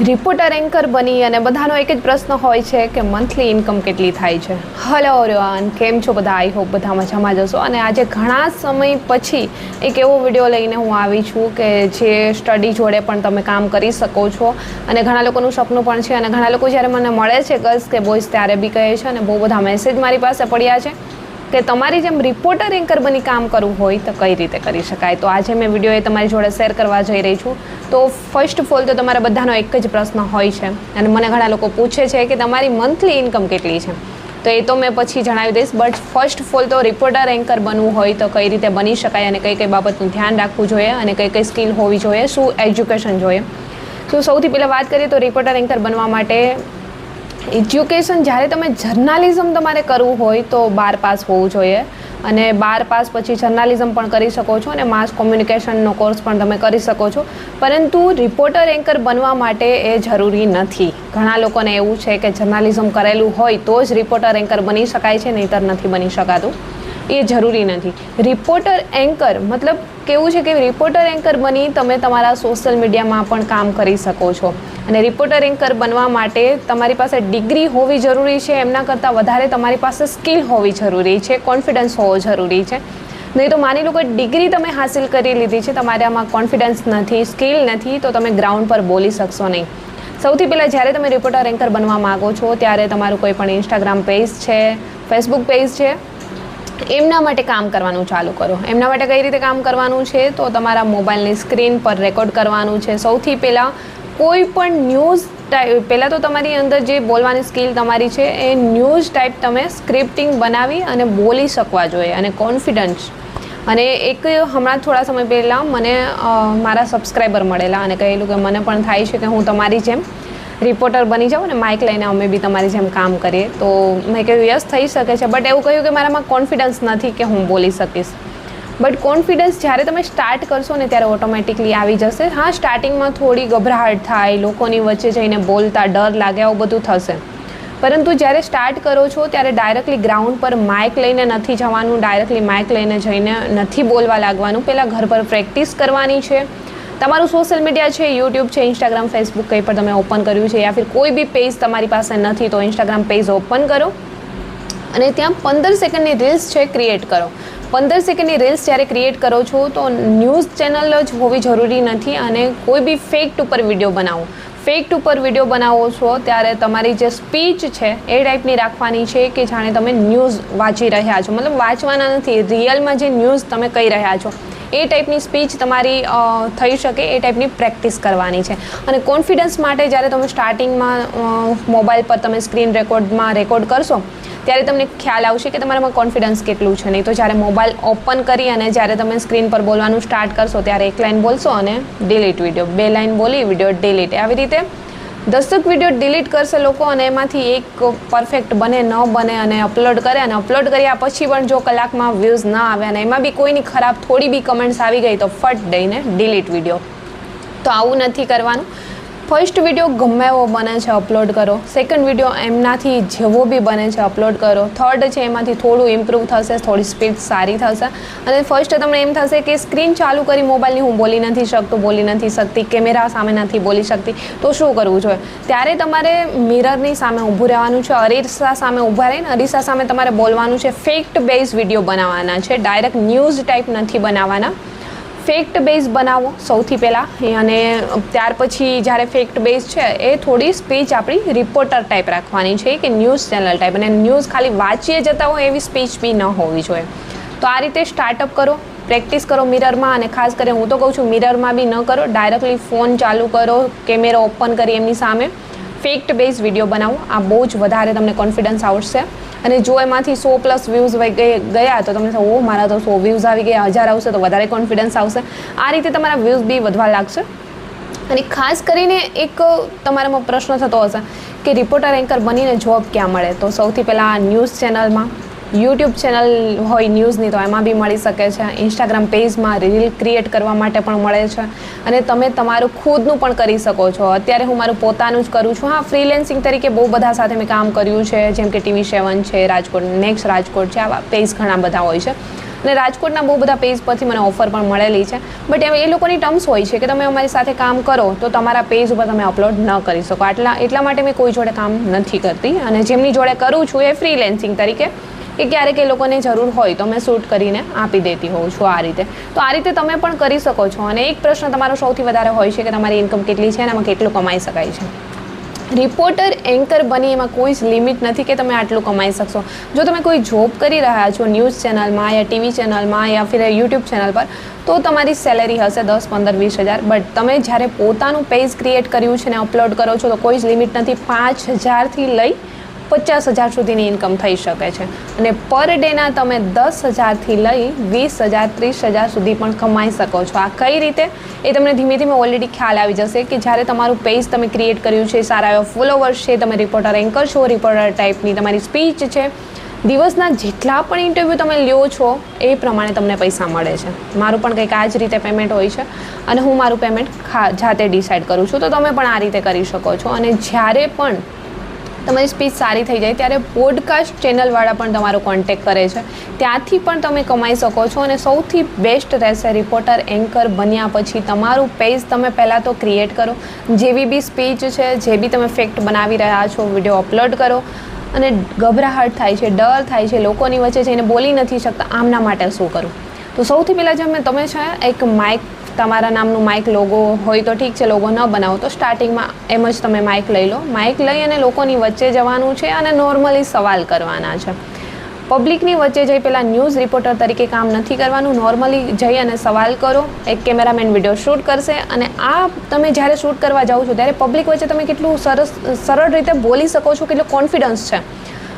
Reporter anchor બની અને બધાનો એક જ પ્રશ્ન હોય છે કે મંથલી ઇન્કમ કેટલી થાય છે. હેલો એવરીવન, કેમ છો બધા? આઈ હોપ બધા મજામાં જશો. અને આજે ઘણા સમય પછી એક એવો વિડીયો લઈને હું આવી છું કે જે સ્ટડી જોડે પણ તમે કામ કરી શકો છો અને ઘણા લોકોનું સપનું પણ છે. અને ઘણા લોકો જ્યારે મને મળે છે ગર્લ્સ કે બોયઝ ત્યારે બી કહે છે અને બહુ બધા મેસેજ મારી પાસે પડ્યા છે કે તમારી જેમ રિપોર્ટર એન્કર બની કામ કરવું હોય તો કઈ રીતે કરી શકાય. તો આજે મેં વિડીયો એ તમારી જોડે શેર કરવા જઈ રહી છું. તો ફર્સ્ટ ઓફ ઓલ તો તમારા બધાનો એક જ પ્રશ્ન હોય છે અને મને ઘણા લોકો પૂછે છે કે તમારી મંથલી ઇન્કમ કેટલી છે. તો એ તો મેં પછી જણાવી દઈશ. બટ ફર્સ્ટ ઓફ ઓલ તો રિપોર્ટર એન્કર બનવું હોય તો કઈ રીતે બની શકાય અને કઈ કઈ બાબતનું ધ્યાન રાખવું જોઈએ અને કઈ કઈ સ્કિલ હોવી જોઈએ, શું એજ્યુકેશન જોઈએ. તો સૌથી પહેલાં વાત કરીએ તો રિપોર્ટર એન્કર બનવા માટે એજ્યુકેશન, જ્યારે તમે જર્નાલિઝમ તમારે કરવું હોય તો 12 પાસ હોવું જોઈએ અને 12 પાસ પછી જર્નાલિઝમ પણ કરી શકો છો અને માસ કોમ્યુનિકેશનનો કોર્સ પણ તમે કરી શકો છો. પરંતુ રિપોર્ટર એન્કર બનવા માટે એ જરૂરી નથી. ઘણા લોકોને એવું છે કે જર્નાલિઝમ કરેલું હોય તો જ રિપોર્ટર એન્કર બની શકાય છે, નહીંતર નથી બની શકાતું. એ જરૂરી નથી. રિપોર્ટર એન્કર મતલબ કેવું છે કે રિપોર્ટર એન્કર બની તમે તમારા સોશિયલ મીડિયામાં પણ કામ કરી શકો છો. અને રિપોર્ટર એન્કર બનવા માટે તમારી પાસે ડિગ્રી હોવી જરૂરી છે, એમના કરતાં વધારે તમારી પાસે સ્કિલ હોવી જરૂરી છે, કોન્ફિડન્સ હોવો જરૂરી છે. નહીં તો માની લો કે ડિગ્રી તમે હાસિલ કરી લીધી છે, તમારે આમાં કોન્ફિડન્સ નથી, સ્કિલ નથી, તો તમે ગ્રાઉન્ડ પર બોલી શકશો નહીં. સૌથી પહેલાં જ્યારે તમે રિપોર્ટર એન્કર બનવા માગો છો ત્યારે તમારું કોઈ પણ ઇન્સ્ટાગ્રામ પેજ છે, ફેસબુક પેજ છે, એમના માટે કામ કરવાનું ચાલુ કરો. એમના માટે કઈ રીતે કામ કરવાનું છે તો તમારા મોબાઈલની સ્ક્રીન પર રેકોર્ડ કરવાનું છે. સૌથી પહેલાં કોઈ પણ ન્યૂઝ ટાઈપ, પહેલાં તો તમારી અંદર જે બોલવાની સ્કિલ તમારી છે એ ન્યૂઝ ટાઈપ તમે સ્ક્રિપ્ટિંગ બનાવી અને બોલી શકવા જોઈએ અને કોન્ફિડન્સ. અને એક હમણાં થોડા સમય પહેલાં મને મારા સબસ્ક્રાઈબર મળેલા અને કહેલું કે મને પણ થાય છે કે હું તમારી જેમ રિપોર્ટર બની જાઉં ને માઇક લઈને અમે બી તમારી જેમ કામ કરીએ. તો મેં કહ્યું યસ થઈ શકે છે, બટ એવું કહ્યું કે મારામાં કોન્ફિડન્સ નથી કે હું બોલી શકીશ. બટ કોન્ફિડન્સ જ્યારે તમે સ્ટાર્ટ કરશો ને ત્યારે ઓટોમેટિકલી આવી જશે. હા, સ્ટાર્ટિંગમાં થોડી ગભરાહટ થાય, લોકોની વચ્ચે જઈને બોલતા ડર લાગે, આવું બધું થશે. પરંતુ જ્યારે સ્ટાર્ટ કરો છો ત્યારે ડાયરેક્ટલી ગ્રાઉન્ડ પર માઇક લઈને નથી જવાનું, ડાયરેક્ટલી માઇક લઈને જઈને નથી બોલવા લાગવાનું. પહેલાં ઘર પર પ્રેક્ટિસ કરવાની છે. તમારું સોશિયલ મીડિયા છે, યુટ્યુબ છે, ઇન્સ્ટાગ્રામ, ફેસબુક કંઈ પણ તમે ઓપન કર્યું છે યા ફિર કોઈ બી પેજ તમારી પાસે નથી તો ઇન્સ્ટાગ્રામ પેજ ઓપન કરો અને ત્યાં 15 સેકન્ડની રીલ્સ છે ક્રિએટ કરો. 15 સેકન્ડની રીલ્સ જ્યારે ક્રિએટ કરો છો તો ન્યૂઝ ચેનલ જ હોવી જરૂરી નથી અને કોઈ બી ફેક્ટ ઉપર વિડીયો બનાવો. ફેક્ટ ઉપર વિડીયો બનાવો છો ત્યારે તમારી જે સ્પીચ છે એ ટાઈપની રાખવાની છે કે જાણે તમે ન્યૂઝ વાંચી રહ્યા છો. મતલબ વાંચવાના નથી, રિયલમાં જે ન્યૂઝ તમે કહી રહ્યા છો એ ટાઈપની સ્પીચ તમારી થઈ શકે એ ટાઈપની પ્રેક્ટિસ કરવાની છે. અને કોન્ફિડન્સ માટે જ્યારે તમે સ્ટાર્ટિંગમાં મોબાઈલ પર તમે સ્ક્રીન રેકોર્ડમાં રેકોર્ડ કરશો ત્યારે તમને ખ્યાલ આવશે કે તમારામાં કોન્ફિડન્સ કેટલું છે. નહીં તો જ્યારે મોબાઈલ ઓપન કરી અને જ્યારે તમે સ્ક્રીન પર બોલવાનું સ્ટાર્ટ કરશો ત્યારે 1 લાઇન બોલશો અને ડિલીટ વિડીયો, 2 લાઇન બોલી વિડીયો ડિલીટ, આવી રીતે 10 વિડીયો ડિલીટ કરશે લોકો અને એમાંથી એક પરફેક્ટ બને ન બને અને અપલોડ કરે અને અપલોડ કર્યા પછી પણ જો કલાકમાં વ્યૂઝ ન આવે અને એમાં બી કોઈની ખરાબ થોડી બી કમેન્ટ્સ આવી ગઈ તો ફટ દઈને ડિલીટ વિડીયો. તો આવું નથી કરવાનું. ફર્સ્ટ વિડીયો ગમે એવો બને છે અપલોડ કરો, સેકન્ડ વિડીયો એમનાથી જેવો બી બને છે અપલોડ કરો, થર્ડ છે એમાંથી થોડું ઇમ્પ્રૂવ થશે, થોડી સ્પીડ સારી થશે અને ફર્સ્ટ તમને એમ થશે કે સ્ક્રીન ચાલુ કરી મોબાઈલની હું બોલી નથી શકતું, બોલી નથી શકતી, કેમેરા સામે નથી બોલી શકતી, તો શું કરવું જોઈએ? ત્યારે તમારે મિરરની સામે ઊભું રહેવાનું છે, અરીસા સામે ઊભા રહીને અરીસા સામે તમારે બોલવાનું છે. ફેક્ટ બેઝ વિડીયો બનાવવાના છે, ડાયરેક્ટ ન્યૂઝ ટાઈપ નથી બનાવવાના. ફેક્ટ બેઝ બનાવો સૌથી પહેલાં અને ત્યાર પછી જ્યારે ફેક્ટ બેઝ છે એ થોડી સ્પીચ આપણી રિપોર્ટર ટાઈપ રાખવાની છે કે ન્યૂઝ ચેનલ ટાઈપ, અને ન્યૂઝ ખાલી વાંચીએ જતા હોય એવી સ્પીચ બી ન હોવી જોઈએ. તો આ રીતે સ્ટાર્ટઅપ કરો, પ્રેક્ટિસ કરો મિરરમાં અને ખાસ કરીને હું તો કહું છું મિરરમાં બી ન કરો, ડાયરેક્ટલી ફોન ચાલુ કરો, કેમેરા ઓપન કરી એમની સામે ફેક્ટ બેઝ વિડીયો બનાવો. આ બહુ જ વધારે તમને કોન્ફિડન્સ આવશે. અને જો એમાંથી 100+ વ્યૂઝ ગયા તો તમને ઓ મારા તો 100 વ્યૂઝ આવી ગયા, 1000 આવશે તો વધારે કોન્ફિડન્સ આવશે. આ રીતે તમારા વ્યૂઝ બી વધવા લાગશે. અને ખાસ કરીને એક તમારામાં પ્રશ્ન થતો હશે કે રિપોર્ટર એન્કર બનીને જોબ ક્યાં મળે? તો સૌથી પહેલાં ન્યૂઝ ચેનલમાં યુટ્યુબ ચેનલ હોય ન્યૂઝની તો એમાં બી મળી શકે છે, ઇન્સ્ટાગ્રામ પેજમાં રીલ ક્રિએટ કરવા માટે પણ મળે છે, અને તમે તમારું ખુદનું પણ કરી શકો છો. અત્યારે હું મારું પોતાનું જ કરું છું. હા, ફ્રીલેન્સિંગ તરીકે બહુ બધા સાથે મેં કામ કર્યું છે, જેમ કે TV7 છે, રાજકોટ નેક્સ્ટ રાજકોટ છે, આવા પેજ ઘણા બધા હોય છે, અને રાજકોટના બહુ બધા પેજ પરથી મને ઓફર પણ મળેલી છે. બટ એ લોકોની ટર્મ્સ હોય છે કે તમે અમારી સાથે કામ કરો તો તમારા પેજ ઉપર તમે અપલોડ ન કરી શકો. એટલા માટે મેં કોઈ જોડે કામ નથી કરતી, અને જેમની જોડે કરું છું એ ફ્રીલેન્સિંગ તરીકે કે ક્યારેક એ લોકોને જરૂર હોય તો મેં શૂટ કરીને આપી દેતી હોઉં છું આ રીતે. તો આ રીતે તમે પણ કરી શકો છો. અને એક પ્રશ્ન તમારો સૌથી વધારે હોય છે કે તમારી ઇન્કમ કેટલી છે અને એમાં કેટલું કમાઈ શકાય છે. રિપોર્ટર એન્કર બની એમાં કોઈ જ લિમિટ નથી કે તમે આટલું કમાઈ શકશો. જો તમે કોઈ જોબ કરી રહ્યા છો ન્યૂઝ ચેનલમાં યા TV ચેનલમાં યા ફિર યુટ્યુબ ચેનલ પર, તો તમારી સેલેરી હશે 10, 15, 20 હજાર. બટ તમે જ્યારે પોતાનું પેજ ક્રિએટ કર્યું છે ને અપલોડ કરો છો તો કોઈ જ લિમિટ નથી. 5,000થી લઈ 50,000 સુધીની ઇન્કમ થઈ શકે છે, અને પર ડેના તમે 10,000થી લઈ 20,000, 30,000 સુધી પણ કમાઈ શકો છો. આ કઈ રીતે એ તમને ધીમે ધીમે ઓલરેડી ખ્યાલ આવી જશે કે જ્યારે તમારું પેજ તમે ક્રિએટ કર્યું છે, સારા એવા ફોલોવર્સ છે, તમે રિપોર્ટર એન્કર છો, રિપોર્ટર ટાઈપની તમારી સ્પીચ છે, દિવસના જેટલા પણ ઇન્ટરવ્યૂ તમે લ્યો છો એ પ્રમાણે તમને પૈસા મળે છે. મારું પણ કંઈક આ જ રીતે પેમેન્ટ હોય છે, અને હું મારું પેમેન્ટ જાતે ડિસાઇડ કરું છું. તો તમે પણ આ રીતે કરી શકો છો. અને જ્યારે પણ તમારી સ્પીચ સારી થઈ જાય ત્યારે પોડકાસ્ટ ચેનલવાળા પણ તમારો કોન્ટેક્ટ કરે છે, ત્યાંથી પણ તમે કમાઈ શકો છો. અને સૌથી બેસ્ટ રહેશે રિપોર્ટર એન્કર બન્યા પછી તમારું પેજ તમે પહેલાં તો ક્રિએટ કરો. જેવી બી સ્પીચ છે, જે બી તમે ફેક્ટ બનાવી રહ્યા છો, વિડીયો અપલોડ કરો. અને ગભરાહટ થાય છે, ડર થાય છે, લોકોની વચ્ચે જઈને બોલી નથી શકતા, આમના માટે શું કરું? તો સૌથી પહેલાં જે તમે છે એક માઇક, તમારા નામનું માઇક લોગો હોય તો ઠીક છે, લોગો ન બનાવો તો સ્ટાર્ટિંગમાં એમ જ તમે માઇક લઈ લો. માઇક લઈ અને લોકોની વચ્ચે જવાનું છે અને નોર્મલી સવાલ કરવાના છે. પબ્લિકની વચ્ચે જઈ પહેલાં ન્યૂઝ રિપોર્ટર તરીકે કામ નથી કરવાનું. નોર્મલી જઈ અને સવાલ કરો. એક કેમેરામેન વિડીયો શૂટ કરશે, અને આ તમે જ્યારે શૂટ કરવા જાઓ છો ત્યારે પબ્લિક વચ્ચે તમે કેટલું સરળ રીતે બોલી શકો છો, કેટલો કોન્ફિડન્સ છે.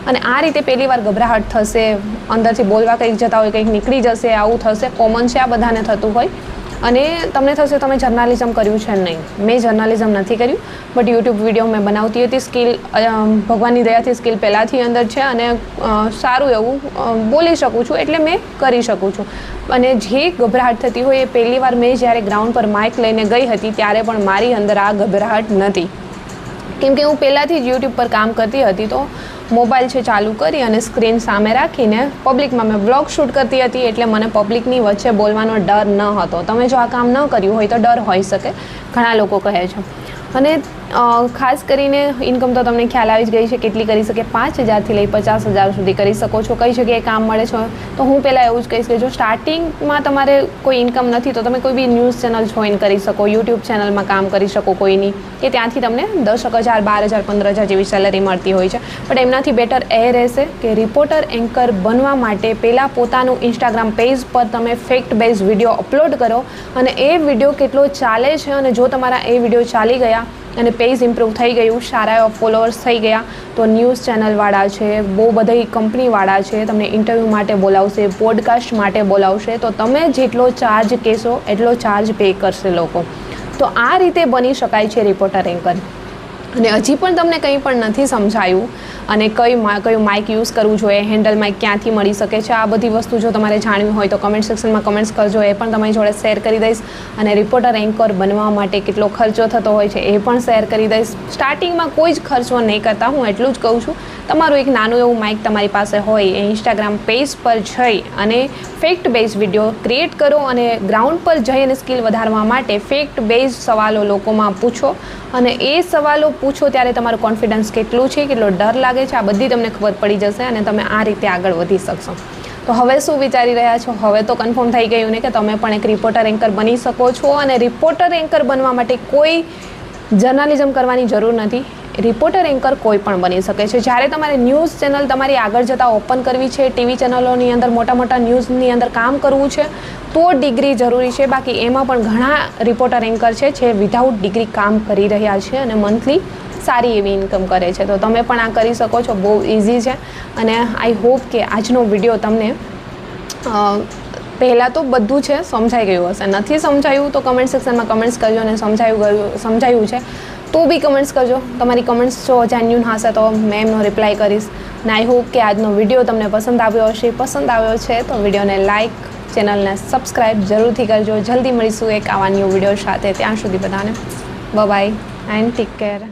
અને આ રીતે પહેલી વાર ગભરાહટ થશે, અંદરથી બોલવા કંઈક જતા હોય કંઈક નીકળી જશે, આવું થશે, કોમન છે, આ બધાને થતું હોય. અને તમને થશે તમે જર્નાલિઝમ કર્યું છે નહીં. મેં જર્નાલિઝમ નથી કર્યું, બટ યુટ્યુબ વિડીયો મેં બનાવતી હતી. સ્કિલ ભગવાનની દયાથી સ્કિલ પહેલાંથી અંદર છે, અને સારું એવું બોલી શકું છું, એટલે મેં કરી શકું છું. અને જે ગભરાહટ થતી હોય એ પહેલી વાર મેં જ્યારે ગ્રાઉન્ડ પર માઇક લઈને ગઈ હતી ત્યારે પણ મારી અંદર આ ગભરાહટ નથી, કેમ કે હું પહેલાંથી જ યુટ્યુબ પર કામ કરતી હતી. તો મોબાઈલ છે ચાલુ કરી અને સ્ક્રીન સામે રાખીને પબ્લિકમાં મેં વ્લોગ શૂટ કરતી હતી, એટલે મને પબ્લિકની વચ્ચે બોલવાનો ડર ન હતો. તમે જો આ કામ ન કર્યું હોય તો ડર હોઈ શકે, ઘણા લોકો કહે છે. અને ખાસ કરીને ઇન્કમ તો તમને ખ્યાલ આવી જ ગઈ છે કેટલી કરી શકે. 5,000થી લઈ 50,000 સુધી કરી શકો છો. કઈ જગ્યાએ કામ મળે છે તો હું પહેલાં એવું જ કહીશ કે જો સ્ટાર્ટિંગમાં તમારે કોઈ ઇન્કમ નથી તો તમે કોઈ બી ન્યૂઝ ચેનલ જોઈન કરી શકો, યુટ્યુબ ચેનલમાં કામ કરી શકો કોઈની, કે ત્યાંથી તમને 10,000, 12,000, 15,000 જેવી સેલરી મળતી હોય છે. પણ એમનાથી બેટર એ રહેશે કે રિપોર્ટર એન્કર બનવા માટે પહેલાં પોતાનું ઇન્સ્ટાગ્રામ પેજ પર તમે ફેક્ટ બેઝ વિડીયો અપલોડ કરો, અને એ વિડીયો કેટલો ચાલે છે, અને જો તમારા એ વિડીયો ચાલી ગયા અને પેજ ઇમ્પ્રૂવ થઈ ગયું, સારા એવા ફોલોઅર્સ થઈ ગયા, તો ન્યૂઝ ચેનલવાળા છે, બહુ બધી કંપનીવાળા છે, તમને ઇન્ટરવ્યૂ માટે બોલાવશે, પોડકાસ્ટ માટે બોલાવશે. તો તમે જેટલો ચાર્જ કહેશો એટલો ચાર્જ પે કરશે લોકો. તો આ રીતે બની શકાય છે રિપોર્ટર એન્કર. અને હજી પણ તમને કંઈ પણ નથી સમજાયું અને કયું માઇક યુઝ કરવું જોઈએ, હેન્ડલ માઇક ક્યાંથી મળી શકે છે, આ બધી વસ્તુ જો તમારે જાણવી હોય તો કમેન્ટ સેક્શનમાં કમેન્ટ્સ કરજો, એ પણ તમારી જોડે શેર કરી દઈશ. અને રિપોર્ટર એન્કર બનવા માટે કેટલો ખર્ચો થતો હોય છે એ પણ શેર કરી દઈશ. સ્ટાર્ટિંગમાં કોઈ જ ખર્ચો નહીં કરતા, હું એટલું જ કહું છું. તમારું એક નાનું એવું માઇક તમારી પાસે હોય એ ઇન્સ્ટાગ્રામ પેજ પર જઈ અને ફેક્ટ બેઝ વિડીયો ક્રિએટ કરો, અને ગ્રાઉન્ડ પર જઈ અને સ્કિલ વધારવા માટે ફેક્ટ બેઝ સવાલો લોકોમાં પૂછો. અને એ સવાલો પૂછો ત્યારે તમારું કોન્ફિડન્સ કેટલું છે, કેટલો ડર લાગે છે, આ બધી તમને ખબર પડી જશે, અને તમે આ રીતે આગળ વધી શકશો. તો હવે શું વિચારી રહ્યા છો? હવે તો કન્ફર્મ થઈ ગયું ને કે તમે પણ એક રિપોર્ટર એન્કર બની શકો છો. અને રિપોર્ટર એન્કર બનવા માટે કોઈ જર્નાલિઝમ કરવાની જરૂર નથી. રિપોર્ટર એન્કર કોઈ પણ બની શકે છે. જ્યારે તમારે ન્યૂઝ ચેનલ તમારી આગળ જતાં ઓપન કરવી છે, TV ચેનલોની અંદર મોટા ન્યૂઝની અંદર કામ કરવું છે, તો ડિગ્રી જરૂરી છે. બાકી એમાં પણ ઘણા રિપોર્ટર એન્કર છે જે વિધાઉટ ડિગ્રી કામ કરી રહ્યા છે અને મંથલી સારી એવી ઇન્કમ કરે છે. તો તમે પણ આ કરી શકો છો, બહુ ઇઝી છે. અને આઈ હોપ કે આજનો વિડીયો તમને પહેલાં તો બધું છે સમજાઈ ગયું હશે. નથી સમજાયું તો કમેન્ટ સેક્શનમાં કમેન્ટ્સ કરજો, અને સમજાયું છે તો બી કમેન્ટ્સ કરજો. તમારી કમેન્ટ્સ જો જેન્યુન હશે તો મેં એમનો રિપ્લાય કરીશ. ને આઈ હોપ કે આજનો વિડીયો તમને પસંદ આવ્યો હશે. પસંદ આવ્યો છે તો વિડીયોને લાઇક, ચેનલને સબસ્ક્રાઈબ જરૂરથી કરજો. જલ્દી મળીશું એક આવા ન્યૂ વિડીયો સાથે. ત્યાં સુધી બધાને બાય એન્ડ ટેક કેર.